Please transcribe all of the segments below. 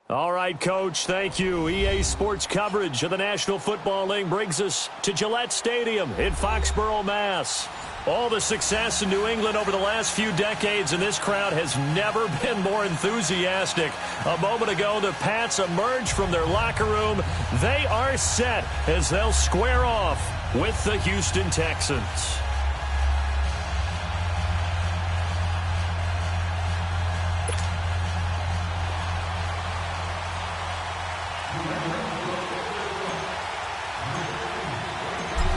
All right, Coach, thank you. EA Sports coverage of the National Football League brings us to Gillette Stadium in Foxborough, Mass. All the success in New England over the last few decades, and this crowd has never been more enthusiastic. A moment ago, the Pats emerged from their locker room. They are set as they'll square off with the Houston Texans.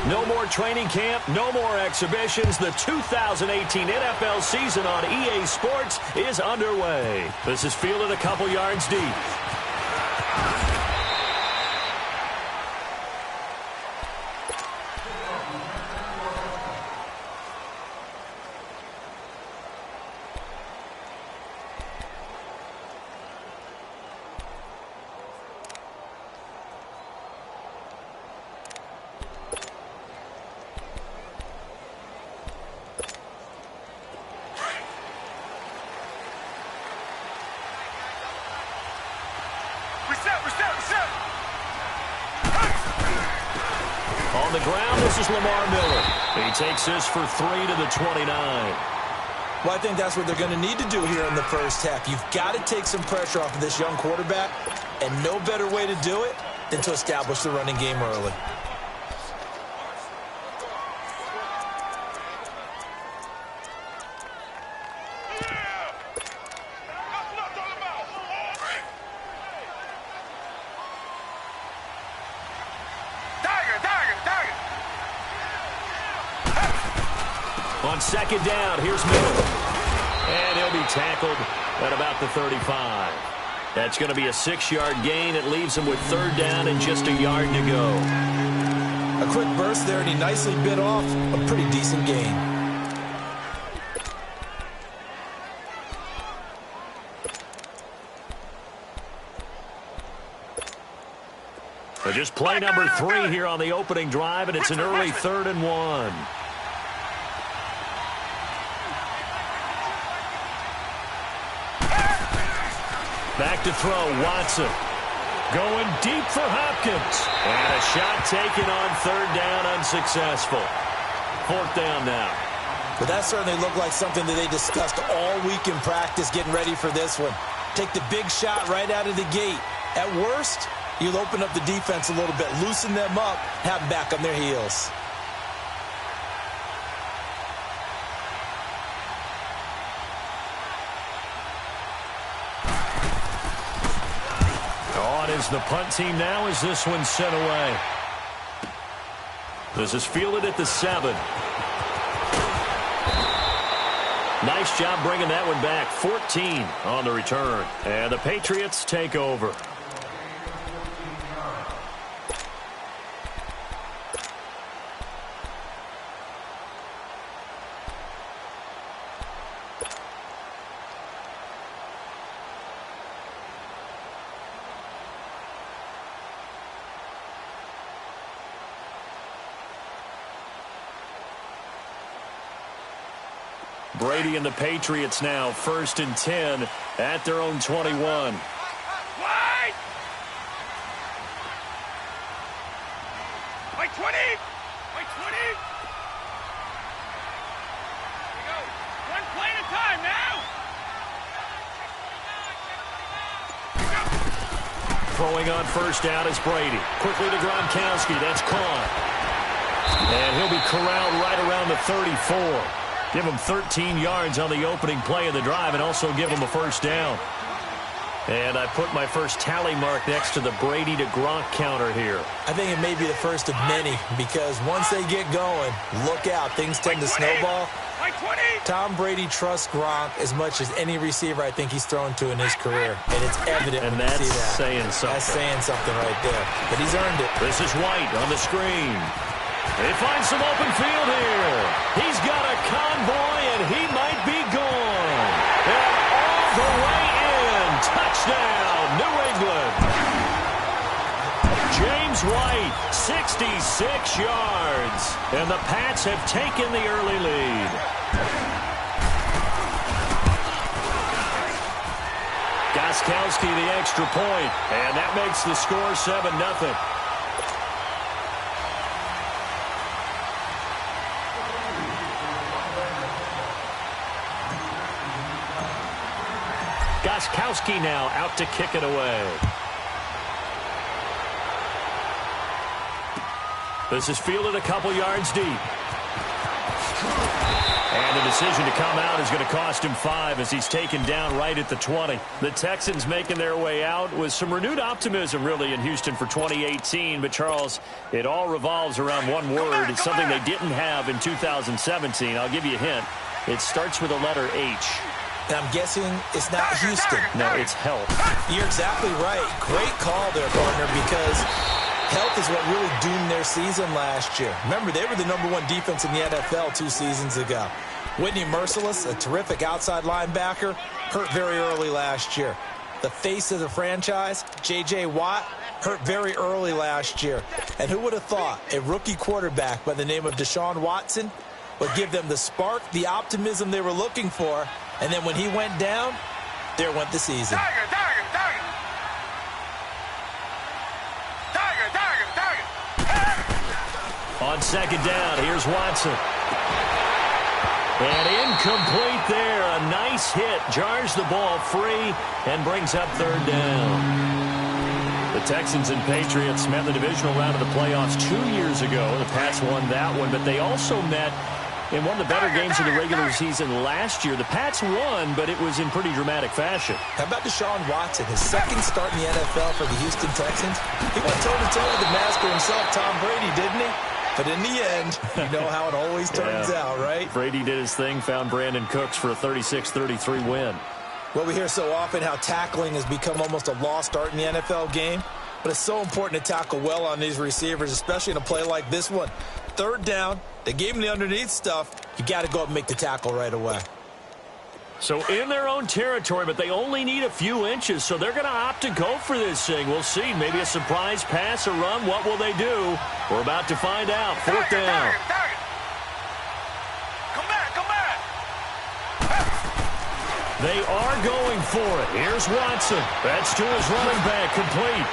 No more training camp, no more exhibitions. The 2018 NFL season on EA Sports is underway. This is fielded a couple yards deep. On the ground, this is Lamar Miller. He takes this for 3 to the 29. Well, I think that's what they're going to need to do here in the first half. You've got to take some pressure off of this young quarterback, and no better way to do it than to establish the running game early. On second down, here's Miller. And he'll be tackled at about the 35. That's going to be a 6-yard gain. It leaves him with third down and just a yard to go. A quick burst there, and he nicely bit off a pretty decent gain. So just play number 3 here on the opening drive, and it's an early 3rd and 1. Back to throw, Watson. Going deep for Hopkins. And a shot taken on third down, unsuccessful. 4th down now. But that certainly looked like something that they discussed all week in practice getting ready for this one. Take the big shot right out of the gate. At worst, you'll open up the defense a little bit, loosen them up, have them back on their heels. Is the punt team now as this one's sent away. This is fielded at the 7. Nice job bringing that one back. 14 on the return. And the Patriots take over. Brady and the Patriots now 1st and 10 at their own 21. Wide! By 20! By 20! Here we go. One play at a time now! Throwing on first down is Brady. Quickly to Gronkowski. That's caught. And he'll be corralled right around the 34. Give him 13 yards on the opening play of the drive and also give him a first down. And I put my first tally mark next to the Brady to Gronk counter here. I think it may be the first of many because once they get going, look out. Things tend to snowball. Tom Brady trusts Gronk as much as any receiver I think he's thrown to in his career. And it's evident when you see that. Saying something. That's saying something right there. But he's earned it. This is White on the screen. They find some open field here. He's got a convoy, and he might be gone. And all the way in. Touchdown, New England. James White, 66 yards. And the Pats have taken the early lead. Got Gostkowski the extra point, and that makes the score 7-0. Gostkowski now out to kick it away. This is fielded a couple yards deep. And the decision to come out is going to cost him 5 as he's taken down right at the 20. The Texans making their way out with some renewed optimism really in Houston for 2018. But, Charles, it all revolves around one word. It's something they didn't have in 2017. I'll give you a hint. It starts with a letter H. And I'm guessing it's not Houston. No, it's health. You're exactly right. Great call there, partner, because health is what really doomed their season last year. Remember, they were the #1 defense in the NFL 2 seasons ago. Whitney Merciless, a terrific outside linebacker, hurt very early last year. The face of the franchise, J.J. Watt, hurt very early last year. And who would have thought a rookie quarterback by the name of Deshaun Watson would give them the spark, the optimism they were looking for, and then when he went down, there went the season. On second down, here's Watson. And incomplete there. A nice hit. Jars the ball free and brings up third down. The Texans and Patriots met the divisional round of the playoffs 2 years ago. The Pats won that one, but they also met in one of the better games of the regular season last year. The Pats won, but it was in pretty dramatic fashion. How about Deshaun Watson, his second start in the NFL for the Houston Texans? He went toe-to-toe with the master himself, Tom Brady, didn't he? But in the end, you know how it always turns out, right? Brady did his thing, found Brandon Cooks for a 36-33 win. Well, we hear so often how tackling has become almost a lost art in the NFL game. But it's so important to tackle well on these receivers, especially in a play like this one. Third down, they gave him the underneath stuff. You got to go up and make the tackle right away. So in their own territory, but they only need a few inches, so they're going to opt to go for this thing. We'll see. Maybe a surprise pass or run. What will they do? We're about to find out. Fourth down. Come back. They are going for it. Here's Watson. That's to his running back, complete.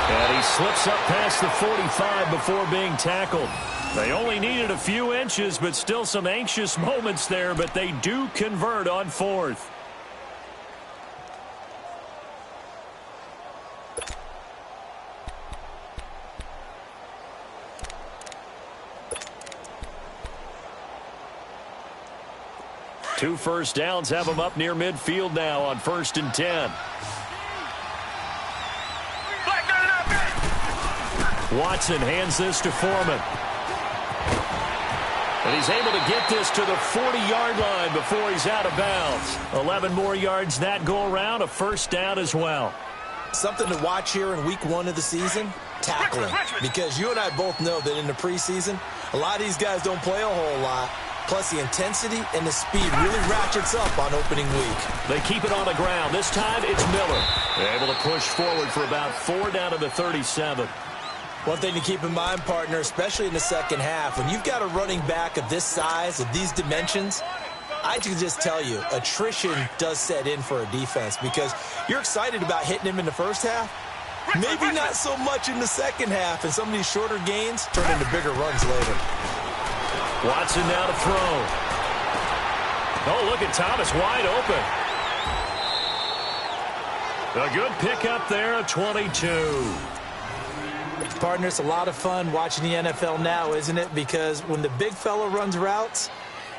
And he slips up past the 45 before being tackled. They only needed a few inches, but still some anxious moments there, but they do convert on fourth. Two first downs have them up near midfield now on 1st and 10. Watson hands this to Foreman. And he's able to get this to the 40-yard line before he's out of bounds. 11 more yards that go around, a first down as well. Something to watch here in week 1 of the season, tackling. Because you and I both know that in the preseason, a lot of these guys don't play a whole lot. Plus, the intensity and the speed really ratchets up on opening week. They keep it on the ground. This time, it's Miller. They're able to push forward for about 4 down to the 37. One thing to keep in mind, partner, especially in the second half, when you've got a running back of this size, of these dimensions, I can just tell you, attrition does set in for a defense because you're excited about hitting him in the first half. Maybe not so much in the second half, and some of these shorter gains turn into bigger runs later. Watson now to throw. Oh, look at Thomas wide open. A good pickup there at 22. Partner, it's a lot of fun watching the NFL now, isn't it? Because when the big fella runs routes,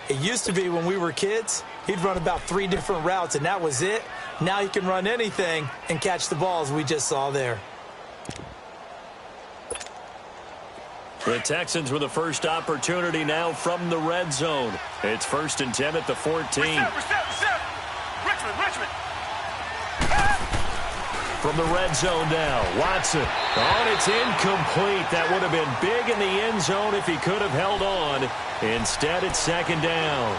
it used to be when we were kids, he'd run about 3 different routes, and that was it. Now he can run anything and catch the balls we just saw there. The Texans with the first opportunity now from the red zone. It's 1st and 10 at the 14. Richmond. From the red zone now, Watson. Oh, it's incomplete. That would have been big in the end zone if he could have held on. Instead, it's 2nd down.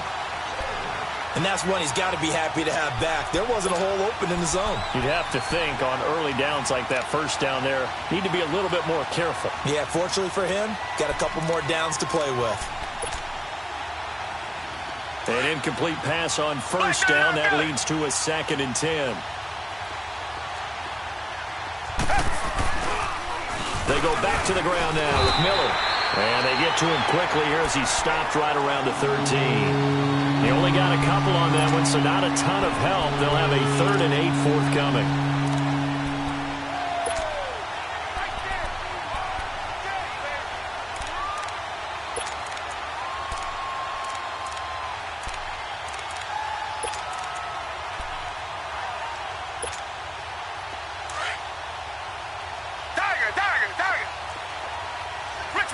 And that's one he's got to be happy to have back. There wasn't a hole open in the zone. You'd have to think on early downs like that first down there, need to be a little bit more careful. Yeah, fortunately for him, got a couple more downs to play with. An incomplete pass on 1st down. That leads to a 2nd and 10. go back to the ground now with Miller. And they get to him quickly here as he stopped right around the 13. They only got a couple on that one, so not a ton of help. They'll have a 3rd and 8 forthcoming.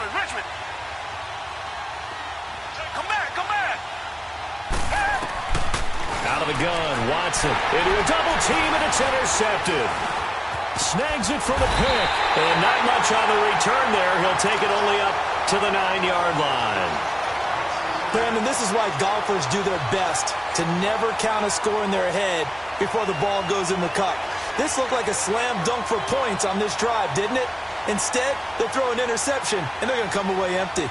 Richmond. Come back. Out of the gun, Watson into a double team, and it's intercepted. Snags it for the pick, and not much on the return there. He'll take it only up to the 9-yard line. Brandon, this is why golfers do their best to never count a score in their head before the ball goes in the cup. This looked like a slam dunk for points on this drive, didn't it? Instead, they throw an interception, and they're going to come away empty.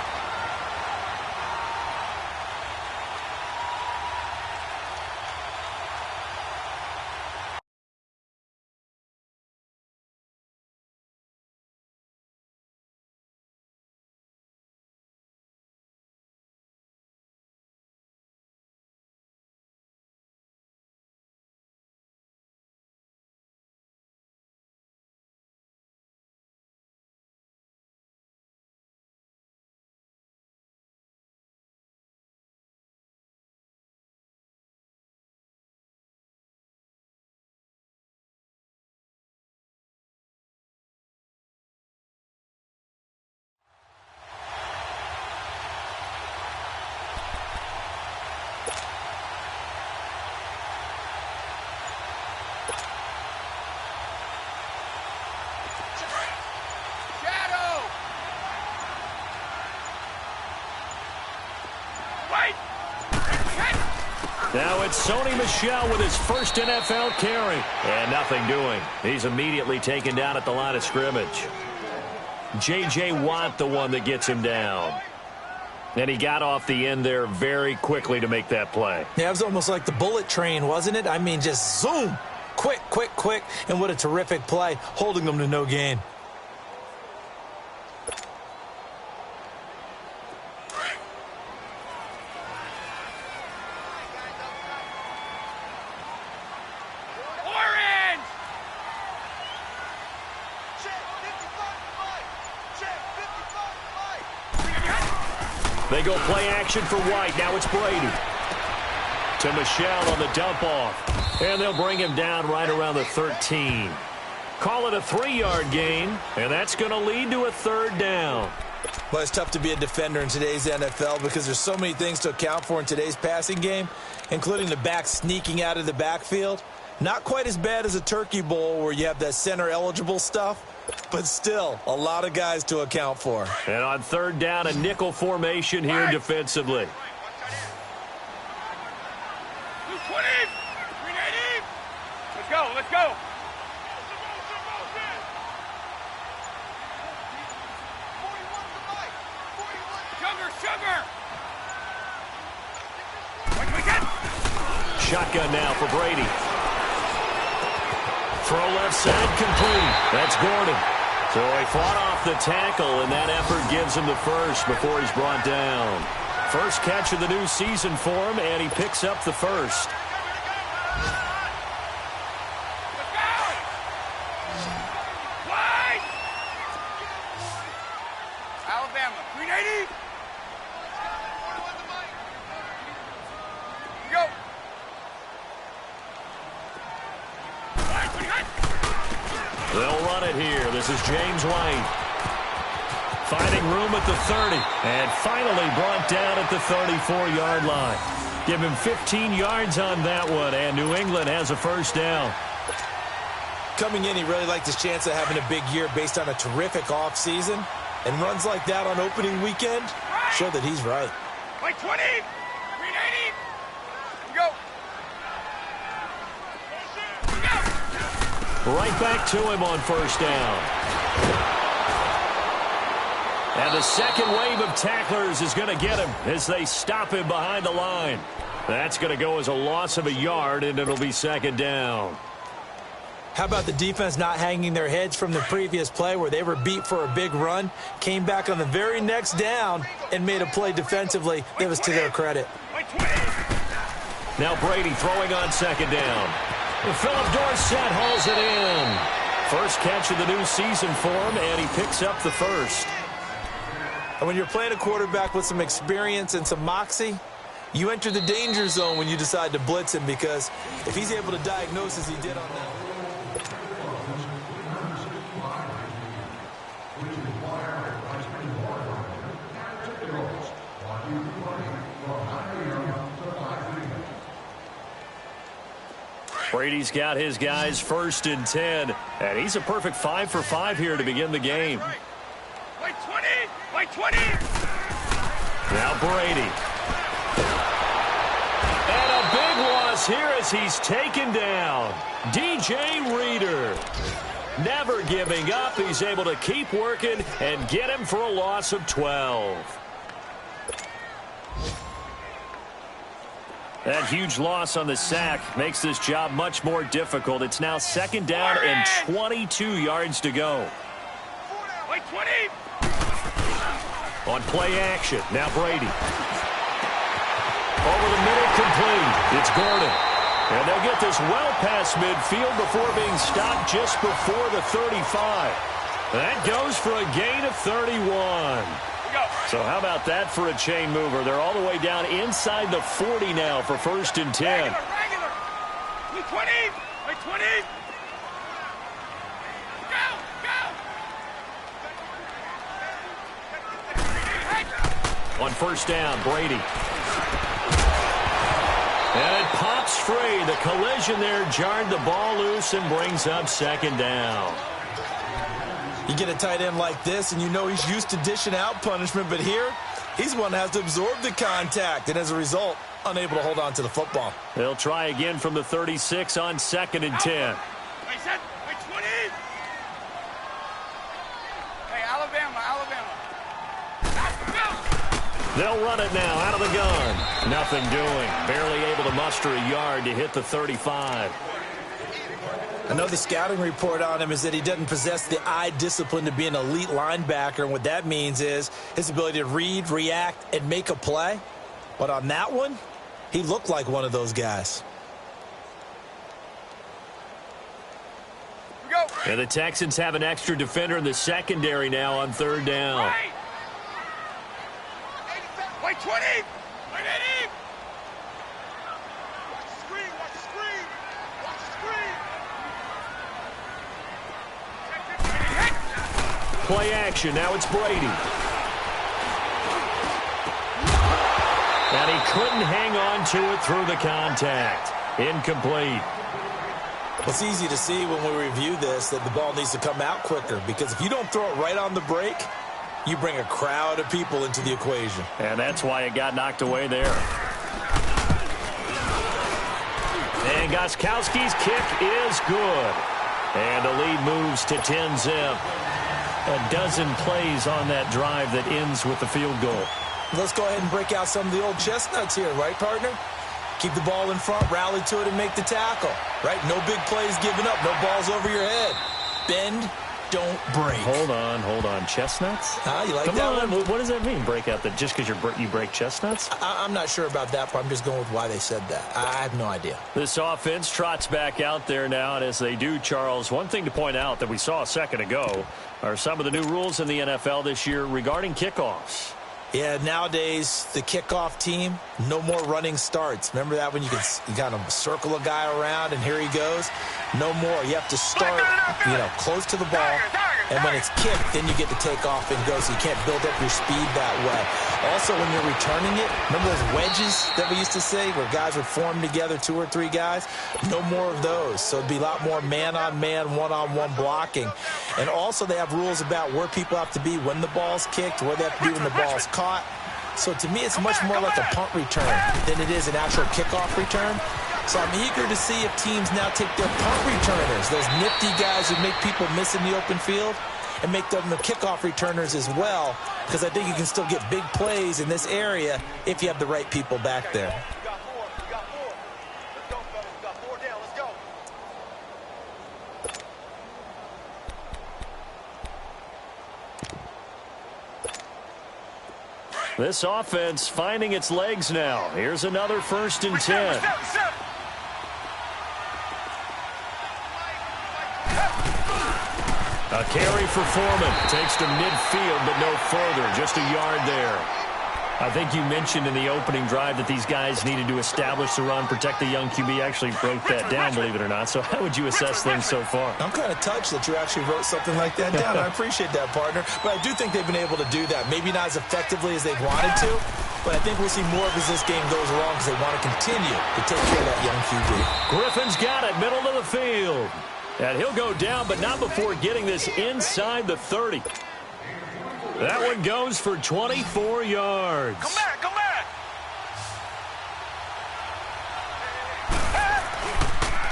Now it's Sony Michel with his first NFL carry. And nothing doing. He's immediately taken down at the line of scrimmage. J.J. Watt, the one that gets him down. And he got off the end there very quickly to make that play. Yeah, it was almost like the bullet train, wasn't it? I mean, just zoom. Quick. And what a terrific play, holding them to no gain. They go play action for White. Now it's Brady. To Michel on the dump off. And they'll bring him down right around the 13. Call it a 3-yard gain, and that's going to lead to a 3rd down. Well, it's tough to be a defender in today's NFL because there's so many things to account for in today's passing game, including the back sneaking out of the backfield. Not quite as bad as a turkey bowl where you have that center-eligible stuff, but still a lot of guys to account for. And on 3rd down, a nickel formation here defensively. 220, 380. Let's go. Sugar. Shotgun now for Brady. Throw left side complete. That's Gordon. So he fought off the tackle, and that effort gives him the first before he's brought down. First catch of the new season for him, and he picks up the first. Alabama, 380. They'll run it here. This is James White. Finding room at the 30. And finally brought down at the 34-yard line. Give him 15 yards on that one. And New England has a first down. Coming in, he really liked his chance of having a big year based on a terrific offseason. And runs like that on opening weekend show that he's right. Like 20, 380. Go. Right back to him on first down. And the second wave of tacklers is going to get him as they stop him behind the line. That's going to go as a loss of a yard, and it'll be 2nd down. How about the defense not hanging their heads from the previous play where they were beat for a big run, came back on the very next down and made a play defensively that was to their credit. Now Brady throwing on second down. Philip Dorsett hauls it in. First catch of the new season for him, and he picks up the first. And when you're playing a quarterback with some experience and some moxie, you enter the danger zone when you decide to blitz him, because if he's able to diagnose as he did on that. Brady's got his guys 1st and 10, and he's a perfect 5 for 5 here to begin the game. Wait 20! Wait 20! Now Brady. And a big loss here as he's taken down. DJ Reader. Never giving up. He's able to keep working and get him for a loss of 12. That huge loss on the sack makes this job much more difficult. It's now 2nd down and 22 yards to go. Wait 20! On play action, now Brady. Over the middle, complete. It's Gordon. And they'll get this well past midfield before being stopped just before the 35. That goes for a gain of 31. So how about that for a chain mover? They're all the way down inside the 40 now for 1st and 10. Regular. Wait 20! Wait 20! Go! On 1st down, Brady. And it pops free. The collision there jarred the ball loose and brings up 2nd down. You get a tight end like this, and you know he's used to dishing out punishment, but here, he's one that has to absorb the contact, and as a result, unable to hold on to the football. They'll try again from the 36 on 2nd and 10. Wait 20! Hey, Alabama. Go! They'll run it now out of the gun. Nothing doing. Barely able to muster a yard to hit the 35. I know the scouting report on him is that he doesn't possess the eye discipline to be an elite linebacker, and what that means is his ability to read, react, and make a play. But on that one, he looked like one of those guys. Go! And the Texans have an extra defender in the secondary now on 3rd down. Wait 20! Wait 80! Watch the screen! Watch the screen! Watch the screen! Play action. Now it's Brady. And he couldn't hang on to it through the contact. Incomplete. It's easy to see when we review this that the ball needs to come out quicker, because if you don't throw it right on the break, you bring a crowd of people into the equation. And that's why it got knocked away there. And Gostkowski's kick is good. And the lead moves to 10-zip. A dozen plays on that drive that ends with the field goal. Let's go ahead and break out some of the old chestnuts here, right, partner? Keep the ball in front, rally to it, and make the tackle, right? No big plays given up, no balls over your head. Bend, don't break. Hold on. Chestnuts? You like Come that on. one? What does that mean, break out? That just because you break chestnuts? I'm not sure about that, but I'm just going with why they said that. I have no idea. This offense trots back out there now, and as they do, Charles, one thing to point out that we saw a second ago are some of the new rules in the NFL this year regarding kickoffs. Yeah, nowadays, the kickoff team, no more running starts. Remember that when you kind of circle a guy around and here he goes? No more. You have to start, close to the ball. And when it's kicked, then you get to take off and go, so you can't build up your speed that way. Also, when you're returning it, remember those wedges that we used to say where guys would form together, 2 or 3 guys? No more of those. So it'd be a lot more man-on-man, one-on-one blocking. And also they have rules about where people have to be when the ball's kicked, where they have to be when the ball's caught. So to me, it's much more like a punt return than it is an actual kickoff return. So I'm eager to see if teams now take their punt returners, those nifty guys who make people miss in the open field, and make them the kickoff returners as well, because I think you can still get big plays in this area if you have the right people back there. This offense finding its legs now. Here's another 1st and 10. A carry for Foreman. Takes to midfield, but no further. Just a yard there. I think you mentioned in the opening drive that these guys needed to establish the run, protect the young QB. Actually broke that down, believe it or not. So how would you assess things so far? I'm kind of touched that you actually wrote something like that down. I appreciate that, partner. But I do think they've been able to do that. Maybe not as effectively as they've wanted to, but I think we'll see more of as this game goes along because they want to continue to take care of that young QB. Griffin's got it, middle of the field. And he'll go down, but not before getting this inside the 30. That one goes for 24 yards. Come back, come back.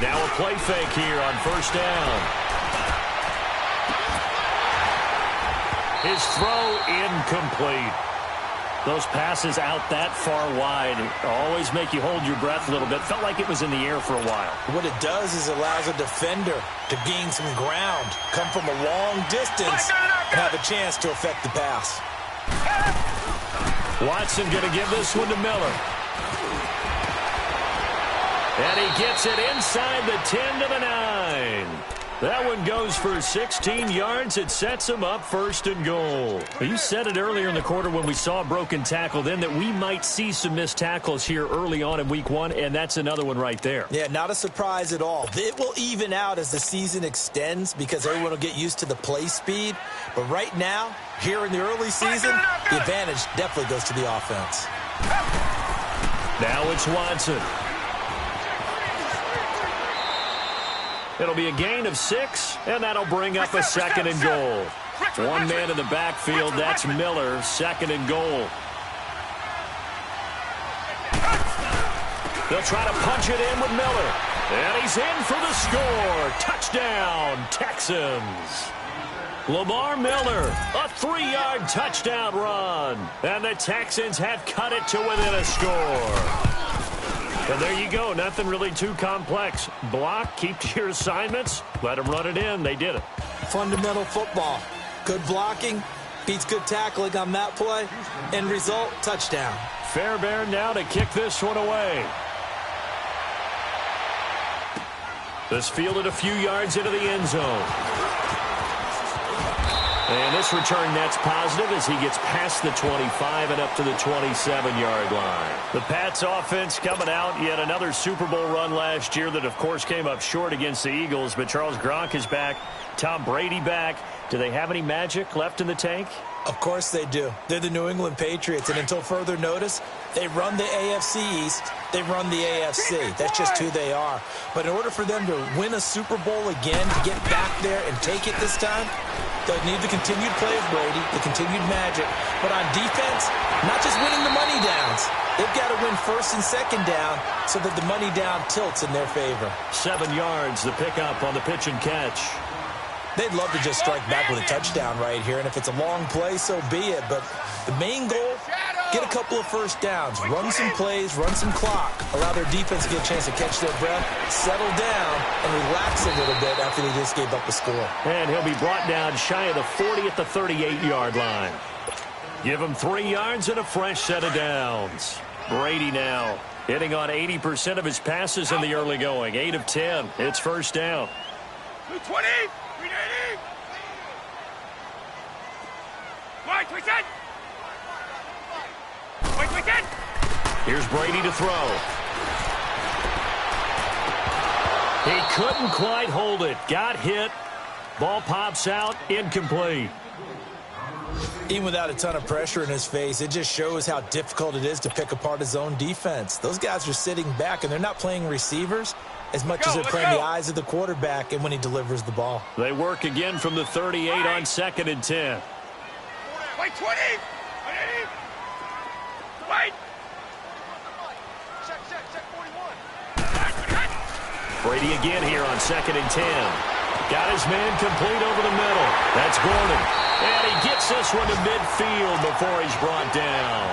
Now a play fake here on 1st down. His throw incomplete. Those passes out that far wide always make you hold your breath a little bit. Felt like it was in the air for a while. What it does is it allows a defender to gain some ground, come from a long distance, and have a chance to affect the pass. Watson going to give this one to Miller. And he gets it inside the 10 to the 9. That one goes for 16 yards. It sets him up 1st and goal. You said it earlier in the quarter when we saw a broken tackle then that we might see some missed tackles here early on in week 1, and that's another one right there. Yeah, not a surprise at all. It will even out as the season extends because everyone will get used to the play speed. But right now, here in the early season, the advantage definitely goes to the offense. Now it's Watson. It'll be a gain of 6, and that'll bring up a 2nd and goal. One man in the backfield, that's Miller, 2nd and goal. They'll try to punch it in with Miller. And he's in for the score. Touchdown, Texans. Lamar Miller, a 3-yard touchdown run. And the Texans have cut it to within a score. And there you go. Nothing really too complex. Block, keep to your assignments, let them run it in. They did it. Fundamental football. Good blocking beats good tackling on that play. End result, touchdown. Fairbairn now to kick this one away. This fielded a few yards into the end zone. And this return net's positive as he gets past the 25 and up to the 27-yard line. The Pats offense coming out. Yet another Super Bowl run last year that, of course, came up short against the Eagles. But Charles Gronk is back. Tom Brady back. Do they have any magic left in the tank? Of course they do. They're the New England Patriots. And until further notice, they run the AFC East. They run the AFC. That's just who they are. But in order for them to win a Super Bowl again, to get back there and take it this time, they'll need the continued play of Brady, the continued magic. But on defense, not just winning the money downs. They've got to win 1st and 2nd down so that the money down tilts in their favor. 7 yards, the pickup on the pitch and catch. They'd love to just strike back with a touchdown right here, and if it's a long play, so be it. But the main goal, get a couple of 1st downs, run some plays, run some clock, allow their defense to get a chance to catch their breath, settle down, and relax a little bit after they just gave up a score. And he'll be brought down shy of the 40 at the 38-yard line. Give him 3 yards and a fresh set of downs. Brady now hitting on 80% of his passes in the early going. 8 of 10. It's 1st down. 220. 380. Wide, 310. Wide, 310. Here's Brady to throw. He couldn't quite hold it. Got hit. Ball pops out. Incomplete. Even without a ton of pressure in his face, it just shows how difficult it is to pick apart his own defense. Those guys are sitting back, and they're not playing receivers as much as they're playing the eyes of the quarterback and when he delivers the ball. They work again from the 38 on 2nd and 10. Wait, 20. 180. Wait. Check 41. Brady again here on 2nd and 10. Got his man complete over the middle. That's Gordon. And he gets this one to midfield before he's brought down.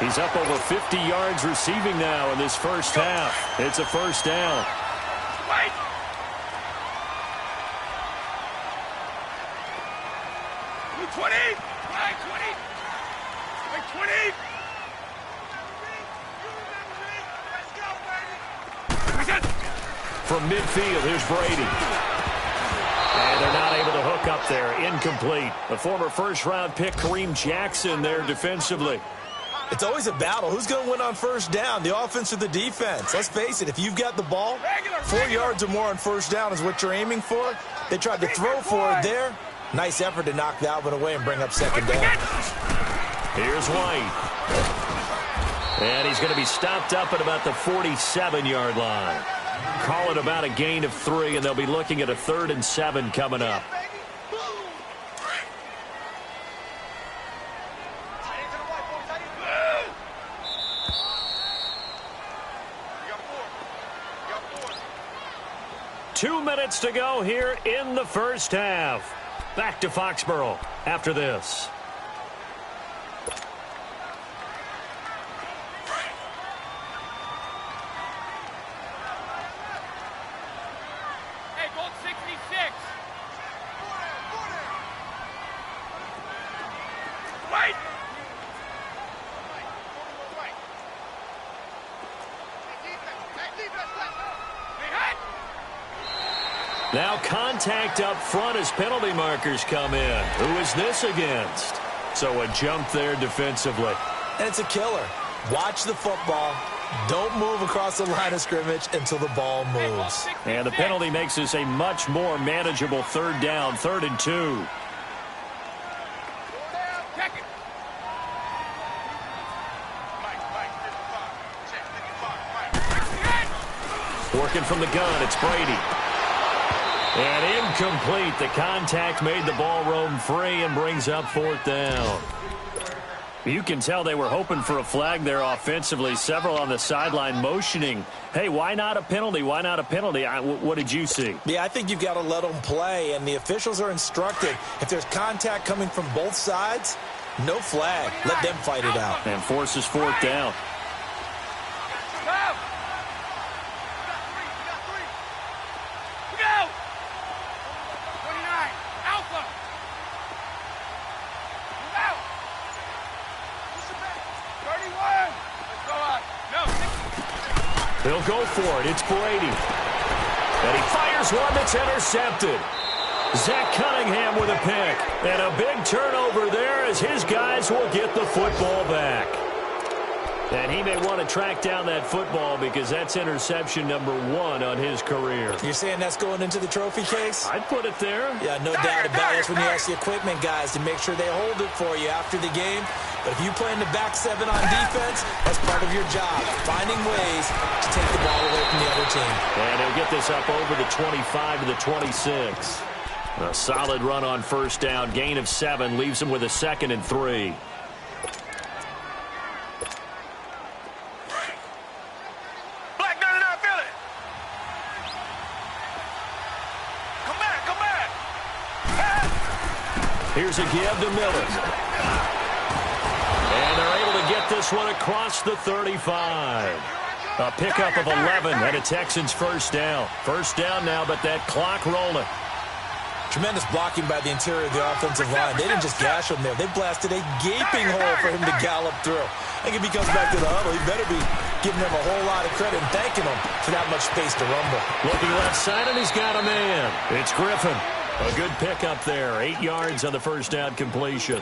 He's up over 50 yards receiving now in this 1st half. It's a 1st down. Wait. Wait, 20. Wait, 20. Wait, 20. from midfield. Here's Brady. And they're not able to hook up there. Incomplete. The former first-round pick, Kareem Jackson, there defensively. It's always a battle. Who's going to win on first down, the offense or the defense? Let's face it, if you've got the ball, 4 yards or more on first down is what you're aiming for. They tried to throw for it there. Nice effort to knock that one away and bring up second down. Here's White. And he's going to be stopped up at about the 47-yard line. Call it about a gain of 3, and they'll be looking at a 3rd and 7 coming up. Two minutes to go here in the first half. Back to Foxborough after this. Hey, goal 66. Wait. Now contact up front as penalty markers come in. Who is this against? So a jump there defensively. And it's a killer. Watch the football. Don't move across the line of scrimmage until the ball moves. And the penalty makes this a much more manageable 3rd down, 3rd and 2. Working from the gun, it's Brady. And incomplete. The contact made the ball roam free and brings up 4th down. You can tell they were hoping for a flag there offensively. Several on the sideline motioning, hey, why not a penalty? Why not a penalty? What did you see? Yeah, I think you've got to let them play, and the officials are instructed. If there's contact coming from both sides, no flag. Let them fight it out. And forces 4th down. They'll go for it. It's Brady. And he fires one that's intercepted. Zach Cunningham with a pick. And a big turnover there as his guys will get the football back. And he may want to track down that football because that's interception number 1 on his career. You're saying that's going into the trophy case? I'd put it there. Yeah, no doubt about it. That's when you ask the equipment guys to make sure they hold it for you after the game. But if you play in the back 7 on defense, that's part of your job, finding ways to take the ball away from the other team. And he'll get this up over the 25 to the 26. A solid run on first down. Gain of 7 leaves him with a 2nd and 3. Here's a give to Miller. And they're able to get this one across the 35. A pickup of 11 and a Texans first down. First down now, but that clock rolling. Tremendous blocking by the interior of the offensive line. They didn't just gash him there. They blasted a gaping hole for him to gallop through. I think if he comes back to the huddle, he better be giving them a whole lot of credit and thanking them for that much space to rumble. Looking left side, and he's got a man. It's Griffin. A good pickup there. 8 yards on the first down completion.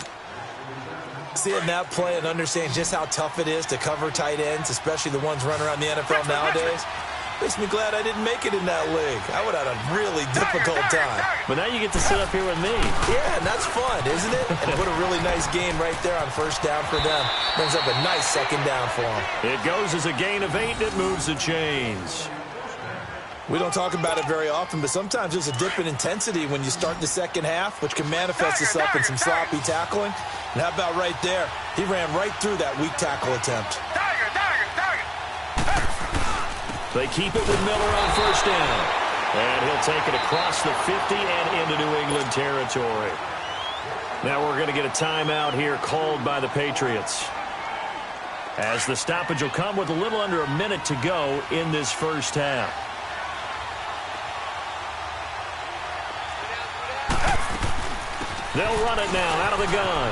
Seeing that play and understand just how tough it is to cover tight ends, especially the ones running around the NFL nowadays, makes me glad I didn't make it in that league. I would have had a really difficult time. But now you get to sit up here with me. Yeah, and that's fun, isn't it? And put a really nice game right there on first down for them. Brings up a nice second down for them. It goes as a gain of 8, and it moves the chains. We don't talk about it very often, but sometimes there's a dip in intensity when you start the second half, which can manifest itself in some sloppy tackling. And how about right there? He ran right through that weak tackle attempt. They keep it with Miller on first down. And he'll take it across the 50 and into New England territory. Now we're going to get a timeout here called by the Patriots, as the stoppage will come with a little under a minute to go in this first half. They'll run it now out of the gun.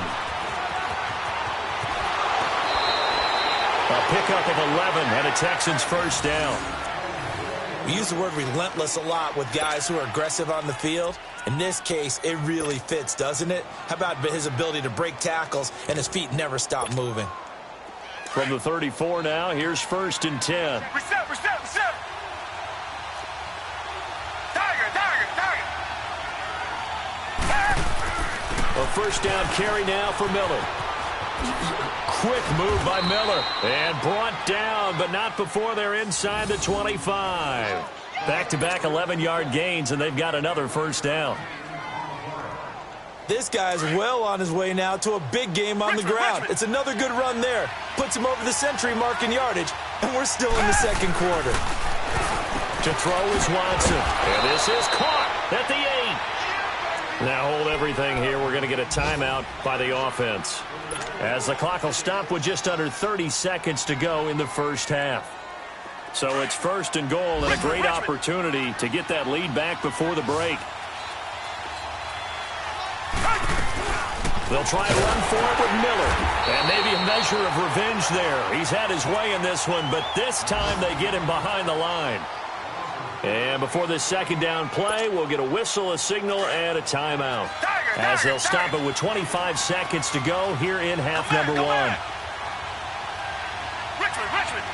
A pickup of 11 and a Texans first down. We use the word relentless a lot with guys who are aggressive on the field. In this case, it really fits, doesn't it? How about his ability to break tackles and his feet never stop moving? From the 34 now, here's 1st and 10. Reset. Target. A first down carry now for Miller. Quick move by Miller. And brought down, but not before they're inside the 25. Back-to-back 11-yard gains, and they've got another first down. This guy's well on his way now to a big game on the ground. It's another good run there. Puts him over the century mark in yardage, and we're still in the second quarter. To throw is Watson. And this is caught at the 8. Now hold everything here. We're going to get a timeout by the offense, as the clock will stop with just under 30 seconds to go in the first half. So it's 1st and goal and a great opportunity to get that lead back before the break. They'll try to run for it with Miller. And maybe a measure of revenge there. He's had his way in this one, but this time they get him behind the line. And before this second down play, we'll get a whistle, a signal, and a timeout, as they'll stop it with 25 seconds to go here in half number 1. Richmond.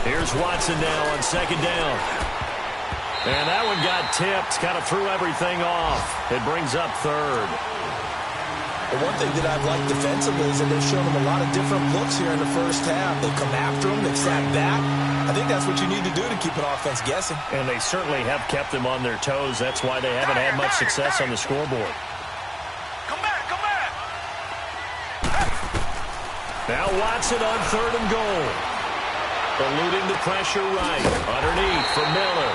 Here's Watson now on second down. And that one got tipped, kind of threw everything off. It brings up 3rd. Well, one thing that I've liked defensively is that they've shown him a lot of different looks here in the first half. They've come after him, they've sat back. I think that's what you need to do to keep an offense guessing. And they certainly have kept them on their toes. That's why they haven't had much success on the scoreboard. Come back. Now Watson on 3rd and goal. Eluding the pressure right. Underneath for Miller.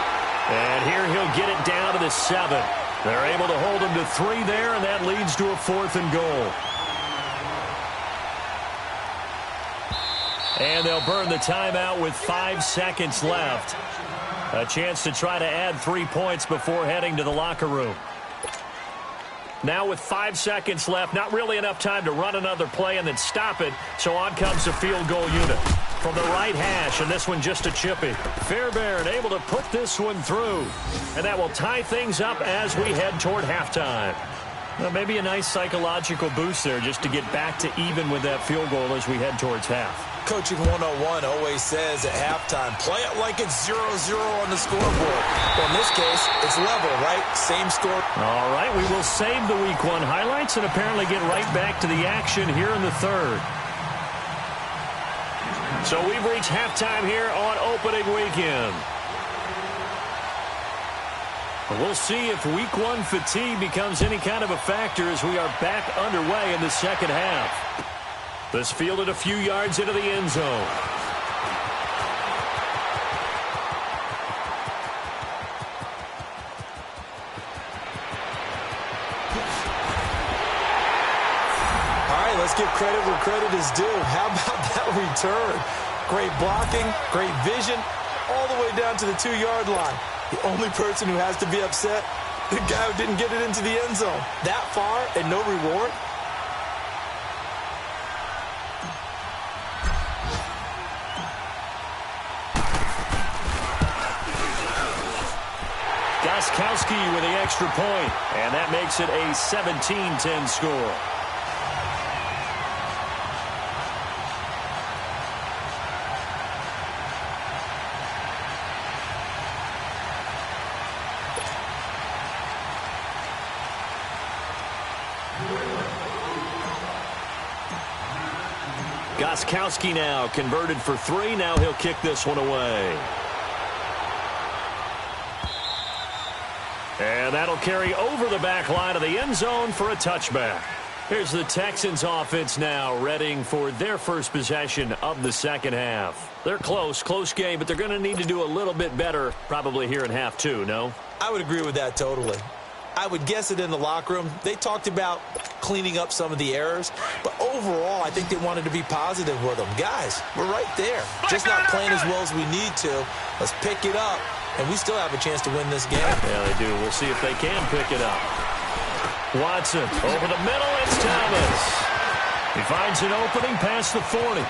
And here he'll get it down to the 7. They're able to hold him to 3 there, and that leads to a 4th and goal. And they'll burn the timeout with 5 seconds left. A chance to try to add 3 points before heading to the locker room. Now with 5 seconds left, not really enough time to run another play and then stop it, so on comes the field goal unit. From the right hash, and this one just a chippy. Fairbairn able to put this one through. And that will tie things up as we head toward halftime. Well, maybe a nice psychological boost there just to get back to even with that field goal as we head towards half. Coaching 101 always says at halftime, play it like it's 0-0 on the scoreboard. Well, in this case, it's level, right? Same score. All right, we will save the Week 1 highlights and apparently get right back to the action here in the 3rd. So we've reached halftime here on opening weekend. We'll see if Week 1 fatigue becomes any kind of a factor as we are back underway in the second half. This fielded a few yards into the end zone. Let's give credit where credit is due. How about that return? Great blocking, great vision, all the way down to the 2-yard line. The only person who has to be upset, the guy who didn't get it into the end zone. That far and no reward? Gostkowski with the extra point, and that makes it a 17-10 score. Gostkowski now converted for 3. Now he'll kick this one away. And that'll carry over the back line of the end zone for a touchback. Here's the Texans offense now readying for their first possession of the second half. They're close game, but they're going to need to do a little bit better probably here in half 2, no? I would agree with that totally. I would guess it in the locker room. They talked about cleaning up some of the errors, but overall, I think they wanted to be positive with them. Guys, we're right there. Just not playing as well as we need to. Let's pick it up, and we still have a chance to win this game. Yeah, they do. We'll see if they can pick it up. Watson over the middle. It's Thomas. He finds an opening past the 40.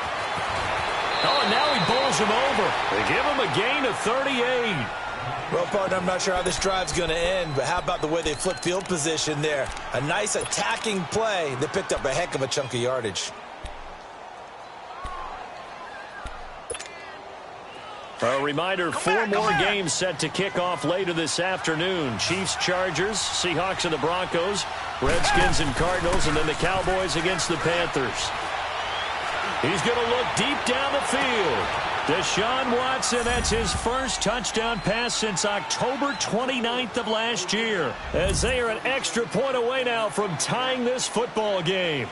Oh, and now he bowls him over. They give him a gain of 38. Well, partner, I'm not sure how this drive's going to end, but how about the way they flip field position there? A nice attacking play that picked up a heck of a chunk of yardage. A reminder, 4 more games set to kick off later this afternoon. Chiefs, Chargers, Seahawks and the Broncos, Redskins and Cardinals, and then the Cowboys against the Panthers. He's going to look deep down the field. Deshaun Watson, that's his first touchdown pass since October 29th of last year, as they are an extra point away now from tying this football game.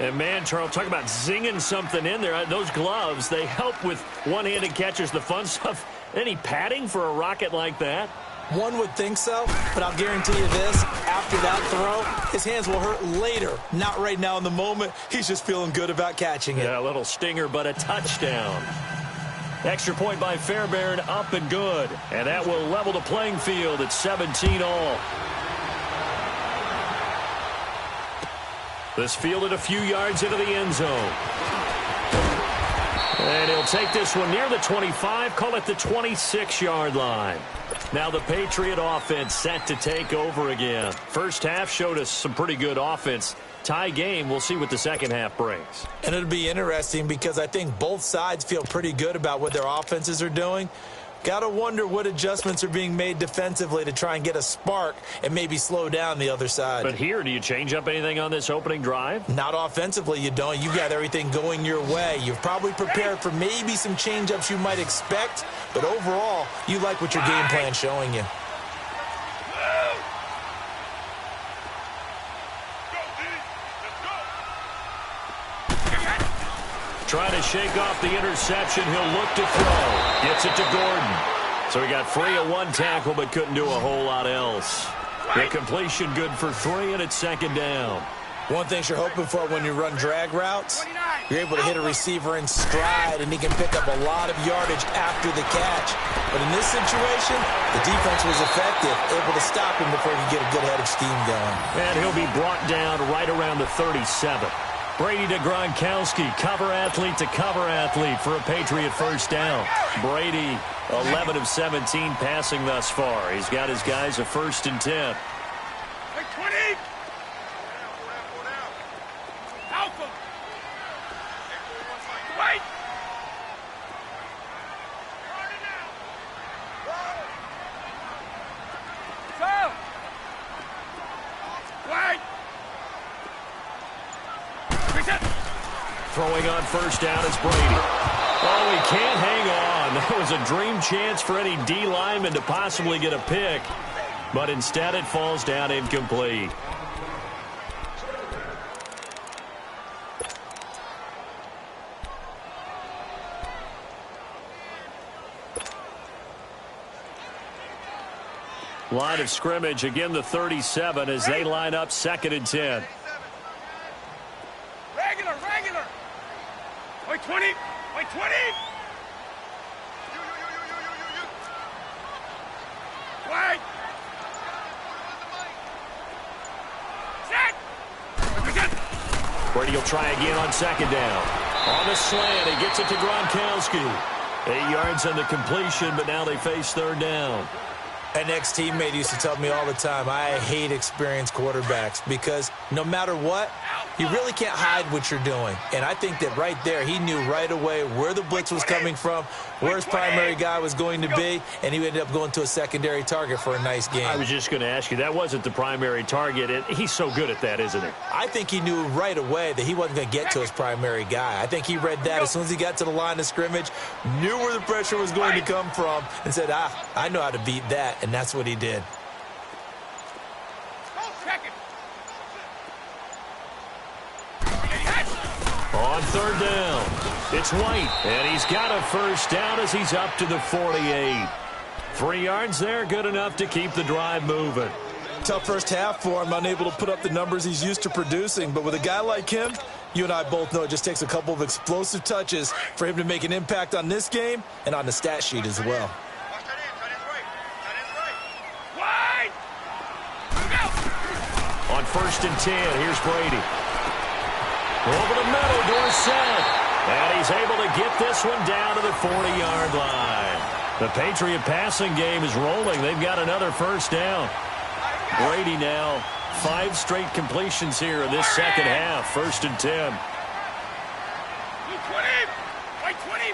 And, man, Charles, talk about zinging something in there. Those gloves, they help with one-handed catches, the fun stuff. Any padding for a rocket like that? One would think so, but I'll guarantee you this. After that throw, his hands will hurt later. Not right now in the moment. He's just feeling good about catching it. Yeah, a little stinger, but a touchdown. Extra point by Fairbairn, up and good. And that will level the playing field at 17 all. This fielded a few yards into the end zone. And he'll take this one near the 25, call it the 26-yard line. Now the Patriot offense set to take over again. First half showed us some pretty good offense. Tie game, we'll see what the second half brings. And it'll be interesting because I think both sides feel pretty good about what their offenses are doing. Got to wonder what adjustments are being made defensively to try and get a spark and maybe slow down the other side. But here, do you change up anything on this opening drive? Not offensively, you don't. You've got everything going your way. You've probably prepared for maybe some change-ups you might expect, but overall, you like what your game plan's showing you. Trying to shake off the interception. He'll look to throw. Gets it to Gordon. So he got free of one tackle but couldn't do a whole lot else. The completion good for 3, and it's second down. One thing you're hoping for when you run drag routes, you're able to hit a receiver in stride, and he can pick up a lot of yardage after the catch. But in this situation, the defense was effective, able to stop him before he could get a good head of steam going. And he'll be brought down right around the 37. Brady to Gronkowski, cover athlete to cover athlete for a Patriot first down. Brady, 11 of 17 passing thus far. He's got his guys a 1st and 10. Hey, 20! Alpha! Wait! Go! Wait! Throwing on first down is Brady. Oh, he can't hang on. That was a dream chance for any D lineman to possibly get a pick. But instead it falls down incomplete. Line of scrimmage, again the 37 as they line up 2nd and 10. Regular! Wait, 20! Wait, 20! Wait! Set! Brady will try again on 2nd down. On the slant, he gets it to Gronkowski. 8 yards on the completion, but now they face 3rd down. An ex-teammate used to tell me all the time, I hate experienced quarterbacks because no matter what, you really can't hide what you're doing. And I think that right there, he knew right away where the blitz was coming from, where his primary guy was going to be, and he ended up going to a secondary target for a nice game. I was just going to ask you, that wasn't the primary target. And he's so good at that, isn't he? I think he knew right away that he wasn't going to get to his primary guy. I think he read that as soon as he got to the line of scrimmage, knew where the pressure was going to come from, and said, I know how to beat that, and that's what he did. On 3rd down, it's White, and he's got a first down as he's up to the 48. 3 yards there, good enough to keep the drive moving. Tough first half for him, unable to put up the numbers he's used to producing. But with a guy like him, you and I both know it just takes a couple of explosive touches for him to make an impact on this game and on the stat sheet as well. On 1st and 10, here's Brady. Over the middle, Dorsett. And he's able to get this one down to the 40-yard line. The Patriot passing game is rolling. They've got another first down. Brady now 5 straight completions here in this second half. 1st and 10. 20. Right 20.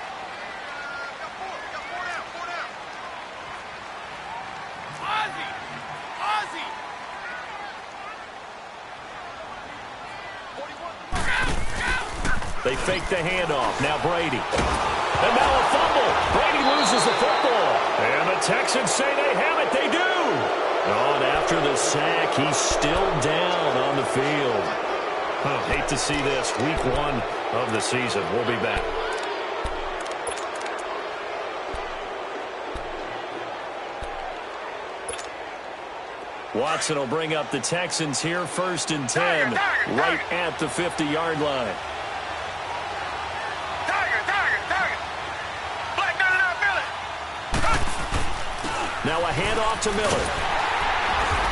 Ozzie. They fake the handoff. Now Brady. And now a fumble. Brady loses the football. And the Texans say they have it. They do. Oh, and after the sack, he's still down on the field. Hate to see this. Week 1 of the season. We'll be back. Watson will bring up the Texans here. 1st and 10. Right at the 50-yard line. Now a handoff to Miller.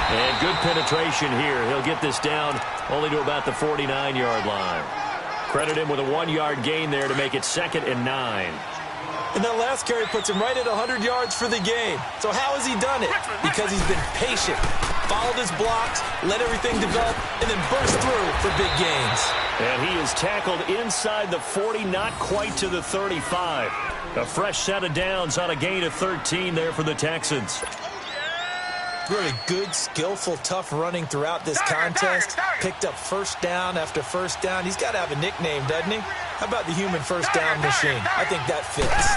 And good penetration here. He'll get this down only to about the 49-yard line. Credit him with a 1-yard gain there to make it 2nd and 9. And that last carry puts him right at 100 yards for the game. So how has he done it? Because he's been patient, followed his blocks, let everything develop, and then burst through for big gains. And he is tackled inside the 40, not quite to the 35. A fresh set of downs on a gain of 13 there for the Texans. Really good, skillful, tough running throughout this contest. Picked up first down after first down. He's got to have a nickname, doesn't he? How about the human first down machine? I think that fits.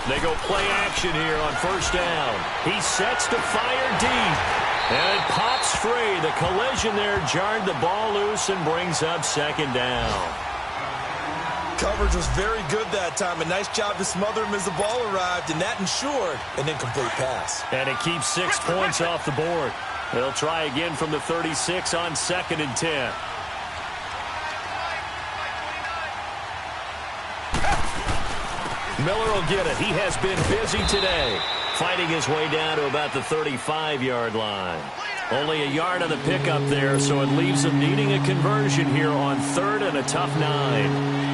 They go play action here on 1st down. He sets to fire deep. And it pops free. The collision there jarred the ball loose and brings up 2nd down. Coverage was very good that time. A nice job to smother him as the ball arrived, and that ensured an incomplete pass. And it keeps 6 points off the board. They'll try again from the 36 on 2nd and 10. Miller will get it. He has been busy today, fighting his way down to about the 35-yard line. Only a yard on the pickup there, so it leaves him needing a conversion here on 3rd and a tough 9.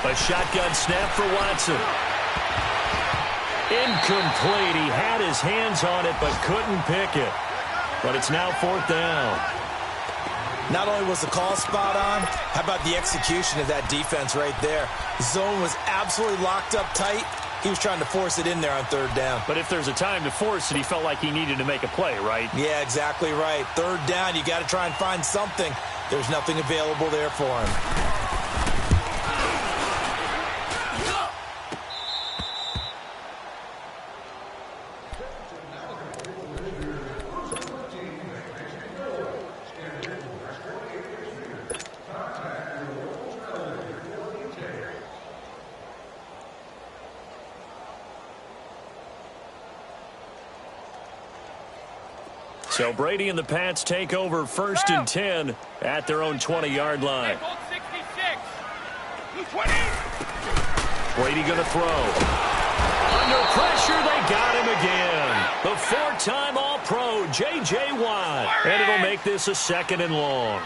A shotgun snap for Watson. Incomplete. He had his hands on it but couldn't pick it. But it's now 4th down. Not only was the call spot on, how about the execution of that defense right there? The zone was absolutely locked up tight. He was trying to force it in there on 3rd down. But if there's a time to force it, he felt like he needed to make a play, right? Yeah, exactly right. 3rd down, you got to try and find something. There's nothing available there for him. So Brady and the Pats take over 1st and 10 at their own 20-yard line. 20. Brady going to throw. Under pressure, they got him again. The 4-time All-Pro, J.J. Watt. And it'll make this a 2nd and long.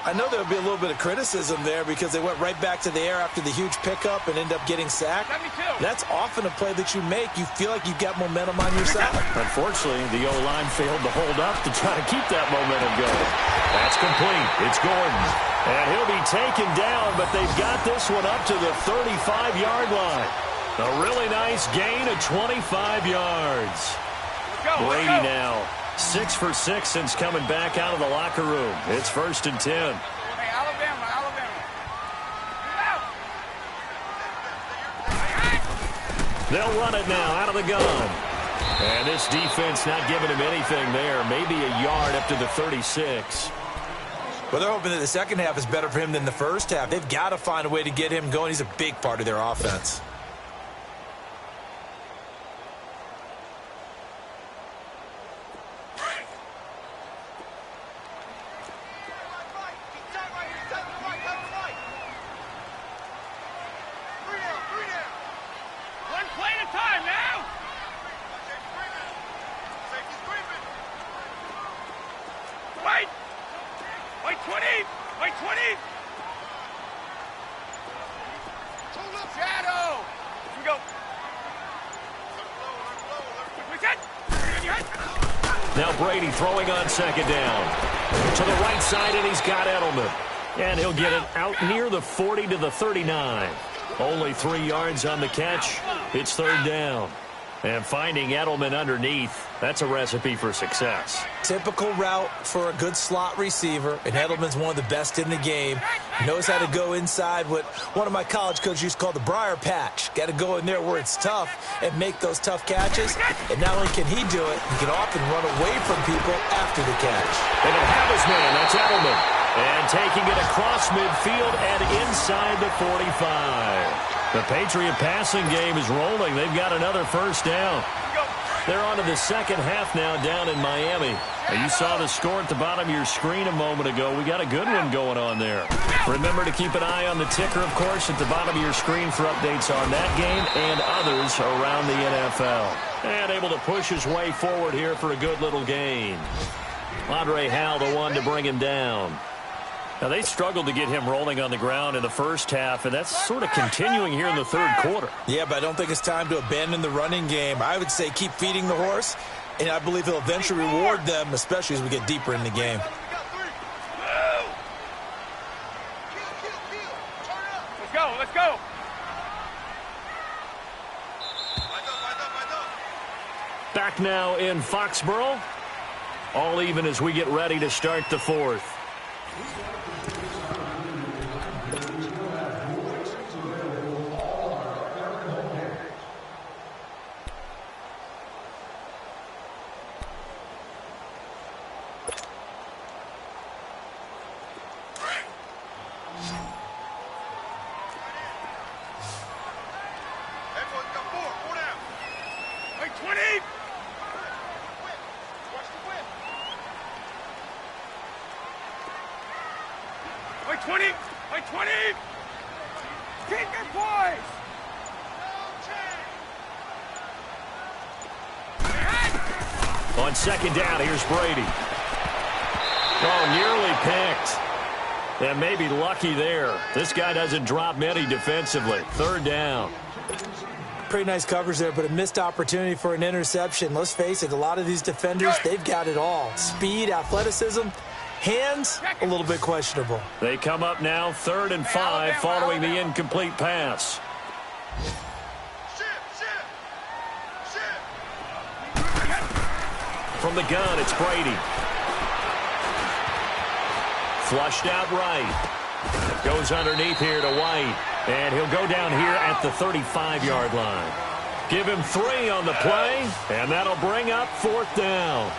I know there'll be a little bit of criticism there because they went right back to the air after the huge pickup and end up getting sacked. That's often a play that you make. You feel like you've got momentum on your side. Unfortunately, the O-line failed to hold up to try to keep that momentum going. That's complete. It's Gordon. And he'll be taken down, but they've got this one up to the 35-yard line. A really nice gain of 25 yards. Brady now 6 for 6 since coming back out of the locker room. It's 1st and 10. Hey, Alabama. They'll run it now out of the gun. And this defense not giving him anything there. Maybe a yard up to the 36. Well, they're hoping that the second half is better for him than the first half. They've got to find a way to get him going. He's a big part of their offense. 20. Shadow. Here we go. Now Brady throwing on second down. To the right side, and he's got Edelman. And he'll get it out near the 40 to the 39. Only 3 yards on the catch. It's third down. And finding Edelman underneath, that's a recipe for success. Typical route for a good slot receiver, and Edelman's one of the best in the game. He knows how to go inside what one of my college coaches used to call the briar patch. Got to go in there where it's tough and make those tough catches. And not only can he do it, he can often run away from people after the catch. And he'll have his man. That's Edelman. And taking it across midfield and inside the 45. The Patriot passing game is rolling. They've got another first down. They're on to the second half now down in Miami. And you saw the score at the bottom of your screen a moment ago. We got a good one going on there. Remember to keep an eye on the ticker, of course, at the bottom of your screen for updates on that game and others around the NFL. And able to push his way forward here for a good little gain. Andre Hal, the one to bring him down. Now, they struggled to get him rolling on the ground in the first half, and that's sort of continuing here in the third quarter. Yeah, but I don't think it's time to abandon the running game. I would say keep feeding the horse, and I believe he'll eventually reward them, especially as we get deeper in the game. Let's go, let's go. Back now in Foxborough. All even as we get ready to start the fourth. On second down, here's Brady. Oh, nearly picked. And maybe lucky there. This guy doesn't drop many defensively. Third down. Pretty nice coverage there, but a missed opportunity for an interception. Let's face it, a lot of these defenders, they've got it all. Speed, athleticism, hands, a little bit questionable. They come up now, 3rd and 5, following the incomplete pass. From the gun, it's Brady. Flushed out right. Goes underneath here to White. And he'll go down here at the 35-yard line. Give him 3 on the play, and that'll bring up 4th down.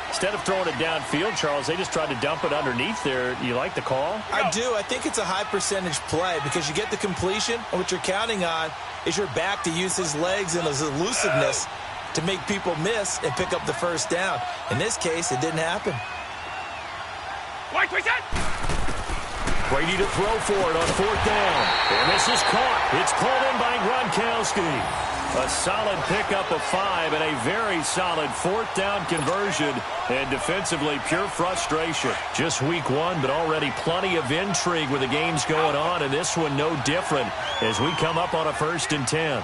Instead of throwing it downfield, Charles, they just tried to dump it underneath there. You like the call? I do. I think it's a high-percentage play because you get the completion, and what you're counting on is your back to use his legs and his elusiveness to make people miss and pick up the first down. In this case, it didn't happen. Brady to throw for it on 4th down. And this is caught. It's pulled in by Gronkowski. A solid pickup of 5 and a very solid 4th down conversion. And defensively, pure frustration. Just week 1, but already plenty of intrigue with the games going on. And this one no different as we come up on a 1st and 10.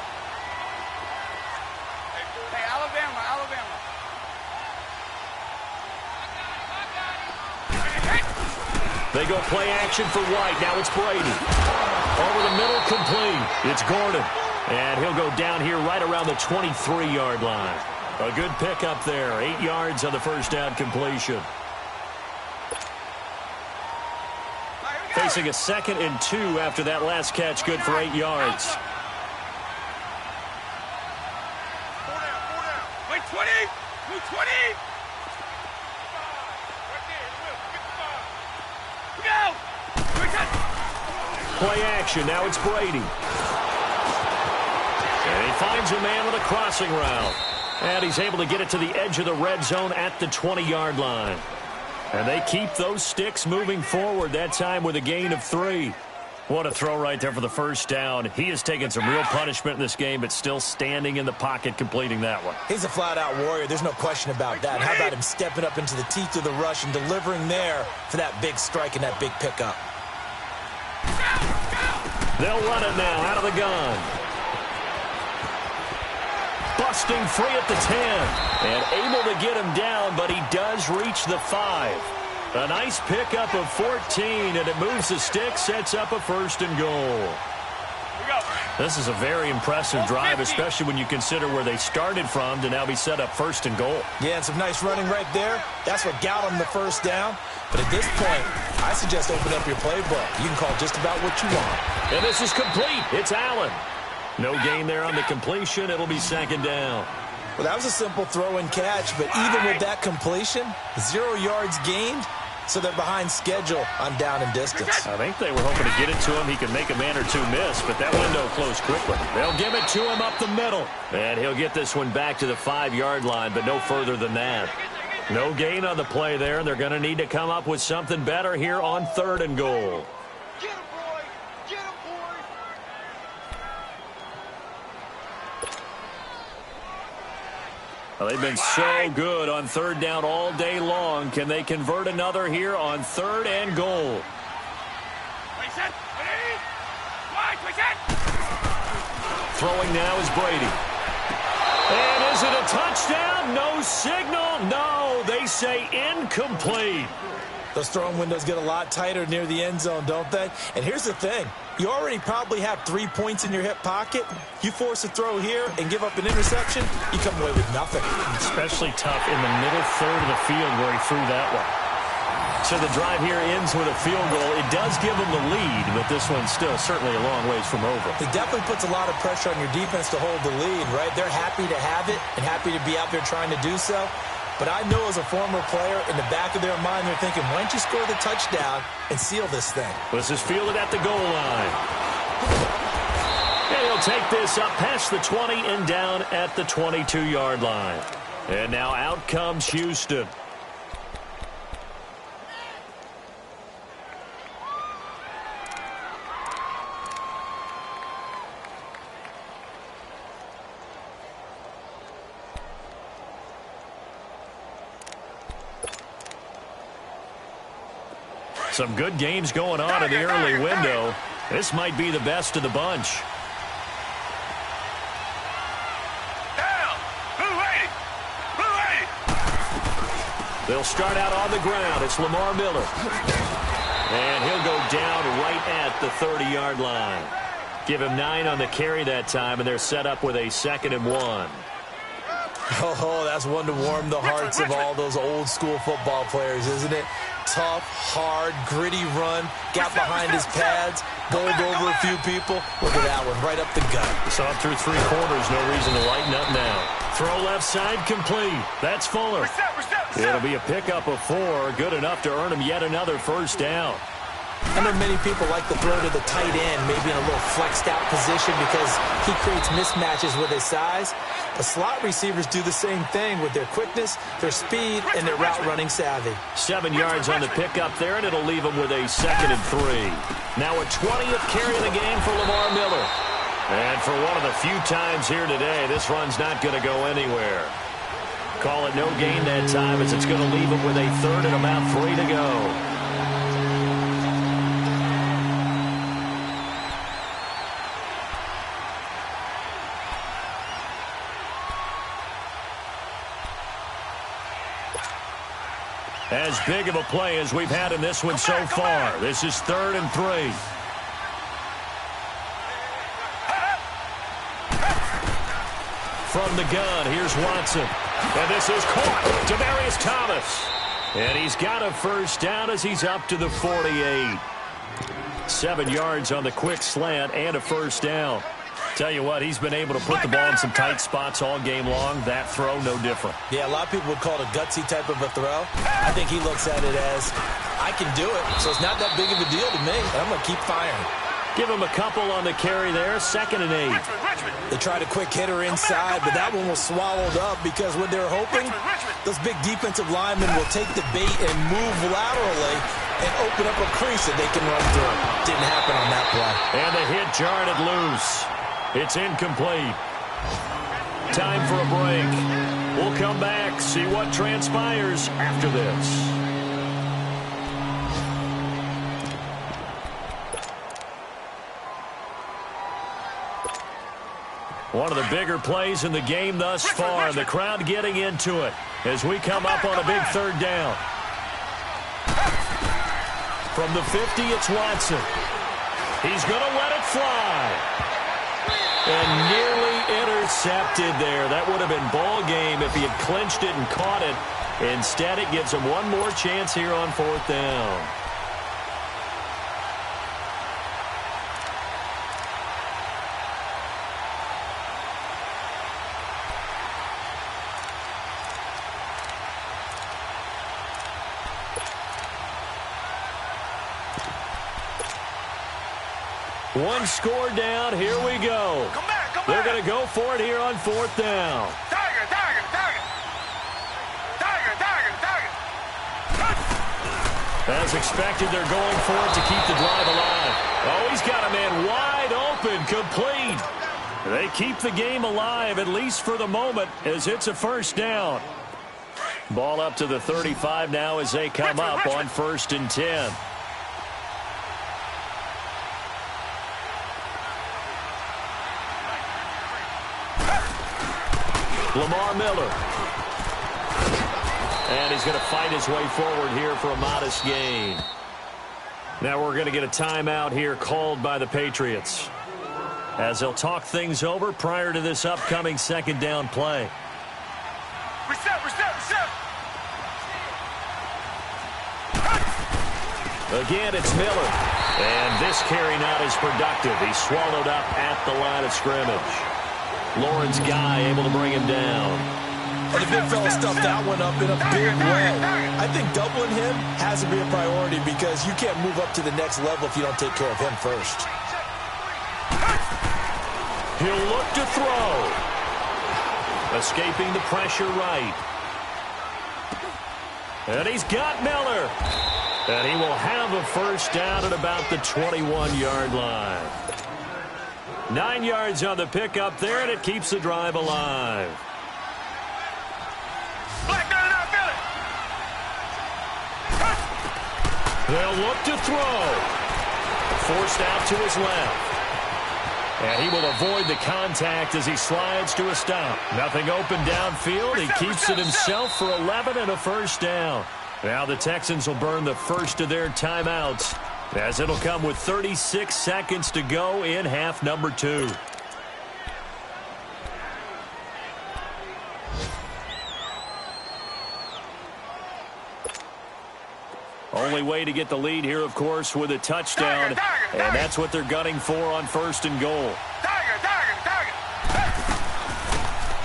They go play action for White. Now it's Brady. Over the middle, complete. It's Gordon. And he'll go down here right around the 23-yard line. A good pickup there. 8 yards on the first down completion. Facing a 2nd and 2 after that last catch. Good for 8 yards. Wait, 20! 20! Play action. Now it's Brady. And he finds a man with a crossing route. And he's able to get it to the edge of the red zone at the 20-yard line. And they keep those sticks moving forward that time with a gain of 3. What a throw right there for the first down. He has taken some real punishment in this game, but still standing in the pocket completing that one. He's a flat-out warrior. There's no question about that. How about him stepping up into the teeth of the rush and delivering there for that big strike and that big pickup? They'll run it now out of the gun. Busting free at the 10. And able to get him down, but he does reach the 5. A nice pickup of 14, and it moves the stick, sets up a 1st and goal. This is a very impressive drive, especially when you consider where they started from to now be set up 1st and goal. Yeah, and some nice running right there. That's what got them the 1st down. But at this point, I suggest open up your playbook. You can call just about what you want. And this is complete. It's Allen. No gain there on the completion. It'll be 2nd down. Well, that was a simple throw and catch, but even with that completion, 0 yards gained, so they're behind schedule on down and distance. I think they were hoping to get it to him. He could make a man or two miss, but that window closed quickly. They'll give it to him up the middle. And he'll get this one back to the 5-yard line, but no further than that. No gain on the play there, and they're going to need to come up with something better here on 3rd and goal. Get him, boy! Get him, boy! Well, they've been so good on 3rd down all day long. Can they convert another here on 3rd and goal? Throwing now is Brady. And is it a touchdown? No signal. No, they say incomplete. Those throwing windows get a lot tighter near the end zone, don't they? And here's the thing. You already probably have 3 points in your hip pocket. You force a throw here and give up an interception, you come away with nothing. Especially tough in the middle third of the field where he threw that one. So the drive here ends with a field goal. It does give them the lead, but this one's still certainly a long ways from over. It definitely puts a lot of pressure on your defense to hold the lead, right? They're happy to have it and happy to be out there trying to do so. But I know as a former player, in the back of their mind, they're thinking, why don't you score the touchdown and seal this thing? This is fielded at the goal line. And he'll take this up past the 20 and down at the 22-yard line. And now out comes Houston. Some good games going on in the early window. This might be the best of the bunch. They'll start out on the ground. It's Lamar Miller. And he'll go down right at the 30-yard line. Give him 9 on the carry that time, and they're set up with a 2nd and 1. Oh, that's one to warm the hearts of all those old-school football players, isn't it? Tough, hard, gritty run, got behind his pads, bowled over a few people. Look at that one, right up the gut. Saw through 3 quarters, no reason to lighten up now. Throw left side complete. That's Fuller. It'll be a pickup of 4, good enough to earn him yet another 1st down. I know many people like to throw to the tight end, maybe in a little flexed out position because he creates mismatches with his size. The slot receivers do the same thing with their quickness, their speed, and their route running savvy. 7 yards on the pickup there, and it'll leave him with a 2nd and 3. Now a 20th carry of the game for Lamar Miller. And for one of the few times here today, this run's not going to go anywhere. Call it no gain that time as it's going to leave him with a 3rd and about 3 to go. As big of a play as we've had in this one so far. This is 3rd and 3. From the gun, here's Watson. And this is caught. Demaryius Thomas. And he's got a 1st down as he's up to the 48. 7 yards on the quick slant and a 1st down. Tell you what, he's been able to put the ball in some tight spots all game long. That throw, no different. Yeah, a lot of people would call it a gutsy type of a throw. I think he looks at it as, I can do it, so it's not that big of a deal to me, and I'm going to keep firing. Give him a couple on the carry there, 2nd and 8. They tried a quick hitter inside, but that one was swallowed up because what they're hoping, those big defensive linemen will take the bait and move laterally and open up a crease that they can run through. Didn't happen on that play. And the hit jarred it loose. It's incomplete. Time for a break. We'll come back, see what transpires after this. One of the bigger plays in the game thus far, and the crowd getting into it as we come up on a big third down. From the 50, it's Watson. He's going to let it fly. And nearly intercepted there. That would have been ball game if he had clinched it and caught it. Instead, it gives him one more chance here on fourth down. One score down. Here we go. Come back. They're going to go for it here on fourth down. Tiger. As expected, they're going for it to keep the drive alive. Oh, he's got a man wide open, complete. They keep the game alive, at least for the moment, as it's a first down. Ball up to the 35 now as they come up on 1st and 10. Lamar Miller. And he's going to fight his way forward here for a modest gain. Now we're going to get a timeout here called by the Patriots, as they'll talk things over prior to this upcoming second down play. Reset. Again, it's Miller. And this carry not as productive. He's swallowed up at the line of scrimmage. Lawrence Guy able to bring him down. And the big fella stuffed that one up in a big way. I think doubling him has to be a priority because you can't move up to the next level if you don't take care of him first. He'll look to throw. Escaping the pressure right. And he's got Miller. And he will have a first down at about the 21-yard line. 9 yards on the pickup there, and it keeps the drive alive. They'll look to throw. Forced out to his left. And he will avoid the contact as he slides to a stop. Nothing open downfield. He keeps it himself for 11 and a first down. Now the Texans will burn the first of their timeouts, as it'll come with 36 seconds to go in half number 2. Only way to get the lead here, of course, with a touchdown. And that's what they're gunning for on 1st and goal.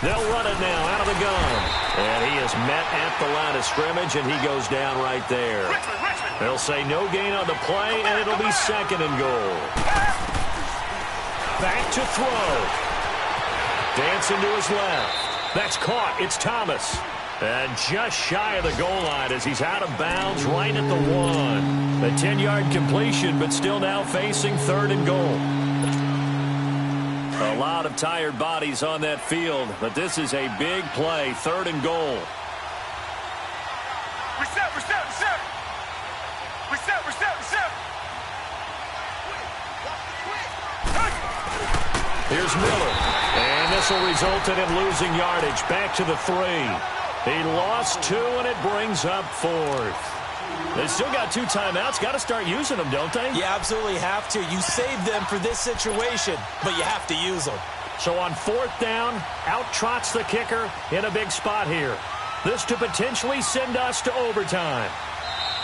They'll run it now out of the gun. And he is met at the line of scrimmage, and he goes down right there. They'll say no gain on the play, and it'll be 2nd and goal. Back to throw. Dancing to his left. That's caught. It's Thomas. And just shy of the goal line as he's out of bounds right at the 1. A 10-yard completion, but still now facing 3rd and goal. A lot of tired bodies on that field, but this is a big play. 3rd and goal. Reset. Here's Miller. And this will result in him losing yardage. Back to the 3. He lost 2, and it brings up 4th. They still got 2 timeouts. Got to start using them, don't they? You absolutely have to. You save them for this situation, but you have to use them. So on 4th down, out trots the kicker in a big spot here. This to potentially send us to overtime.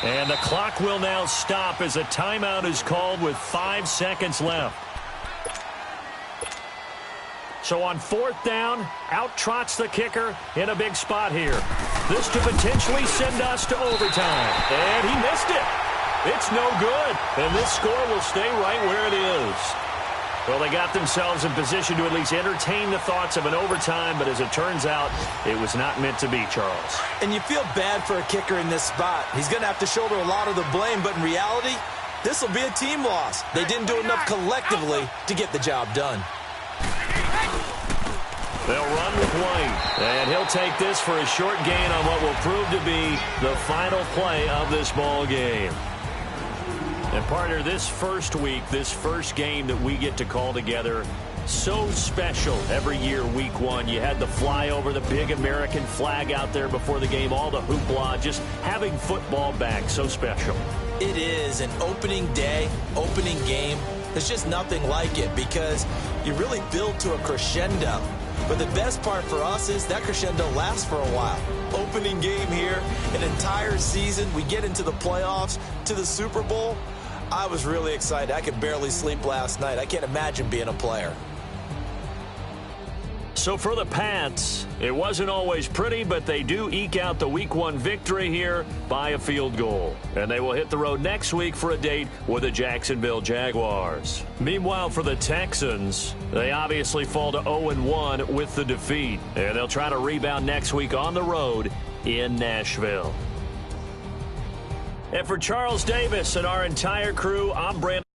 And the clock will now stop as a timeout is called with 5 seconds left. So on 4th down, out trots the kicker in a big spot here. This to potentially send us to overtime. And he missed it. It's no good. And this score will stay right where it is. Well, they got themselves in position to at least entertain the thoughts of an overtime, but as it turns out, it was not meant to be, Charles. And you feel bad for a kicker in this spot. He's going to have to shoulder a lot of the blame, but in reality, this will be a team loss. They didn't do enough collectively to get the job done. They'll run with White, and he'll take this for a short gain on what will prove to be the final play of this ball game. And partner, this first week, this first game that we get to call together, So special every year, week one. You had the flyover, the big American flag out there before the game, all the hoopla, just having football back. So special. It is an opening day, opening game. There's just nothing like it because you really build to a crescendo. But the best part for us is that crescendo lasts for a while. Opening game here, an entire season. We get into the playoffs, to the Super Bowl. I was really excited. I could barely sleep last night. I can't imagine being a player. So for the Pats, it wasn't always pretty, but they do eke out the Week 1 victory here by a field goal. And they will hit the road next week for a date with the Jacksonville Jaguars. Meanwhile, for the Texans, they obviously fall to 0-1 with the defeat. And they'll try to rebound next week on the road in Nashville. And for Charles Davis and our entire crew, I'm Brandon.